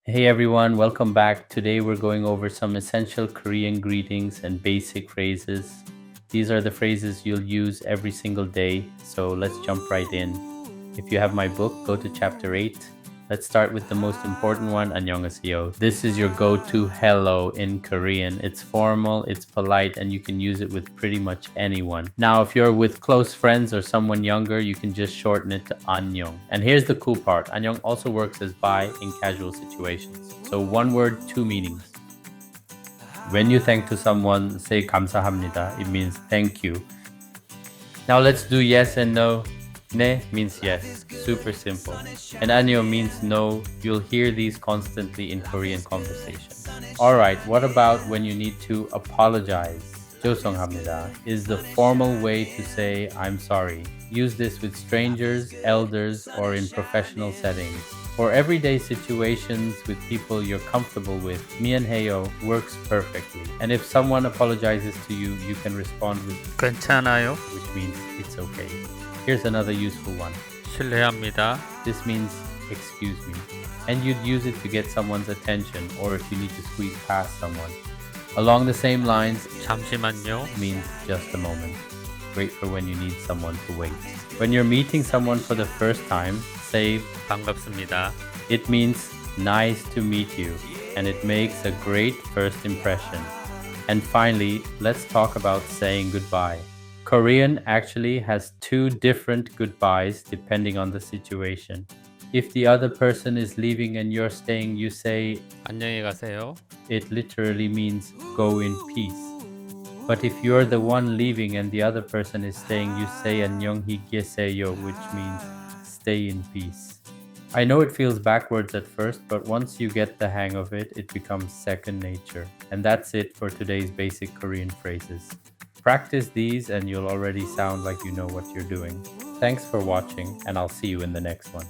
Hey everyone, welcome back. Today we're going over some essential Korean greetings and basic phrases. These are the phrases you'll use every single day, so let's jump right in. If you have my book, go to chapter 8. Let's start with the most important one, 안녕하세요. This is your go-to hello in Korean. It's formal, it's polite, and you can use it with pretty much anyone. Now, if you're with close friends or someone younger, you can just shorten it to 안녕. And here's the cool part. 안녕 also works as bye in casual situations. So one word, two meanings. When you thank to someone, say 감사합니다. It means thank you. Now let's do yes and no. Ne means yes, super simple. And 안녕 means no. You'll hear these constantly in Korean conversation. Alright, what about when you need to apologize? 죄송합니다 is the formal way to say I'm sorry. Use this with strangers, elders, or in professional settings. For everyday situations with people you're comfortable with, 미안해요 works perfectly. And if someone apologizes to you, you can respond with 괜찮아요? which means it's okay. Here's another useful one. 실례합니다. This means excuse me. And you'd use it to get someone's attention or if you need to squeeze past someone. Along the same lines, 잠시만요. means just a moment. Great for when you need someone to wait. When you're meeting someone for the first time, say 반갑습니다. it means nice to meet you and it makes a great first impression. And finally, let's talk about saying goodbye. Korean actually has two different goodbyes depending on the situation. If the other person is leaving and you're staying, you say 안녕히 가세요. it literally means go in peace. But if you're the one leaving and the other person is staying, you say 안녕히 계세요, which means stay in peace. I know it feels backwards at first, but once you get the hang of it, it becomes second nature. And that's it for today's basic Korean phrases. Practice these and you'll already sound like you know what you're doing. Thanks for watching, and I'll see you in the next one.